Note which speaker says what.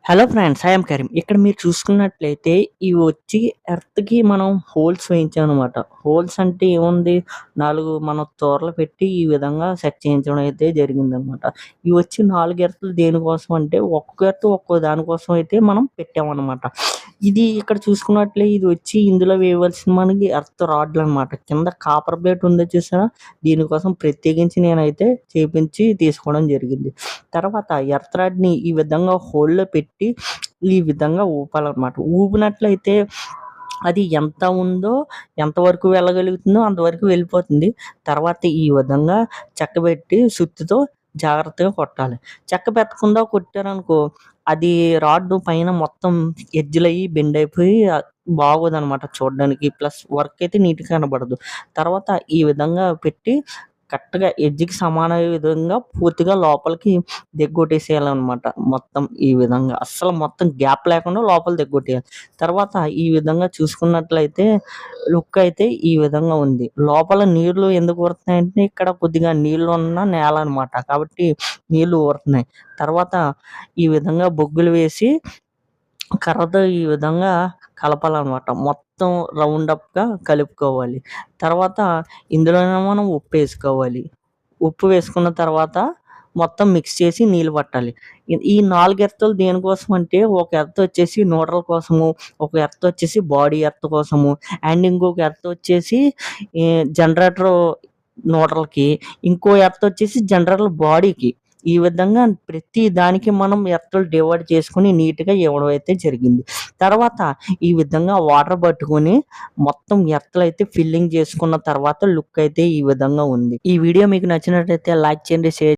Speaker 1: Hello friends, I am Karim. ఇక్కడ మీరు చూసుకున్నట్లయితే ఇవి వచ్చి ఎర్త్‌కి మనం హోల్స్ వేయించామనమాట. హోల్స్ అంటే ఏముంది, 4 మనం తోరలు పెట్టి ఈ విధంగా సెట్ చేయించడం అయితే జరిగిందనమాట. ఇవి వచ్చి 4 ఎర్తులు దేనికోసం అంటే, ఒక్కొక్క ఎర్త్ ఒక్కో దానికోసం అయితే మనం పెట్టామనమాట. ఇది ఇక్కడ చూసుకున్నట్లే ఇది వచ్చి ఇందులో వేయవలసిన మనకి ఎర్త్ రాడ్‌లనమాట. కింద కాపర్ ప్లేట్ ఉందో చూసారా? దీనికోసం ప్రత్యేకించి నేనైతే చేపించి తీసుకోవడం జరిగింది. తర్వాత ఎర్త్ రాడ్‌ని ఈ విధంగా హోల్‌లో పెట్టి ఈ విధంగా ఊపాలన్నమాట. ఊపినట్లయితే అది ఎంత ఉందో, ఎంతవరకు వెళ్ళగలుగుతుందో అంతవరకు వెళ్ళిపోతుంది. తర్వాత ఈ విధంగా చెక్కబెట్టి సుత్తితో జాగ్రత్తగా కొట్టాలి. చెక్క పెట్టకుండా కొట్టారనుకో, అది రాడ్ పైన మొత్తం ఎడ్జ్‌లయ్యి బెండ్ అయిపోయి బాగోదనమాట చూడడానికి. ప్లస్ వర్క్ అయితే నీట్‌గా కనబడదు. తర్వాత ఈ విధంగా పెట్టి కరెక్ట్‌గా ఎడ్జ్‌కి సమానమైన విధంగా పూర్తిగా లోపలికి దిగ్గొట్టేసేయాలనమాట. మొత్తం ఈ విధంగా అస్సలు మొత్తం గ్యాప్ లేకుండా లోపల దిగ్గొట్టేయాలి. తర్వాత ఈ విధంగా చూసుకున్నట్లయితే లుక్ అయితే ఈ విధంగా ఉంది. లోపల నీళ్లు ఎందుకు ఊరుతున్నాయంటే, ఇక్కడ కొద్దిగా నీళ్లున్న నేల అనమాట. కాబట్టి నీళ్లు ఊరుతున్నాయి. తర్వాత ఈ విధంగా బొగ్గులు వేసి కర్రతో ఈ విధంగా కలపాలనమాట. మొత్తం రౌండ్ అప్‌గా కలుపుకోవాలి. తర్వాత ఇందులోనే మనం ఉప్పేసుకోవాలి. ఉప్పు వేసుకున్న తర్వాత మొత్తం మిక్స్ చేసి నీళ్ళు పట్టాలి. ఈ 4 ఎర్తులు దేనికోసం అంటే, ఒక ఎర్త్ వచ్చేసి న్యూట్రల్ కోసము, ఒక ఎర్త్ వచ్చేసి బాడీ ఎర్త్ కోసము, అండ్ ఇంకొక ఎర్త్ వచ్చేసి జనరేటర్ న్యూట్రల్‌కి, ఇంకో ఎర్త్ వచ్చేసి జనరేటర్ బాడీకి. ఈ విధంగా ప్రతి దానికి మనం ఎర్తులు డివైడ్ చేసుకొని నీట్‌గా ఇవ్వడం అయితే జరిగింది. తర్వాత ఈ విధంగా వాటర్ పట్టుకొని మొత్తం ఎర్తులైతే ఫిల్లింగ్ చేసుకున్న తర్వాత లుక్ అయితే ఈ విధంగా ఉంది. ఈ వీడియో మీకు నచ్చినట్లయితే లైక్ చేయండి, షేర్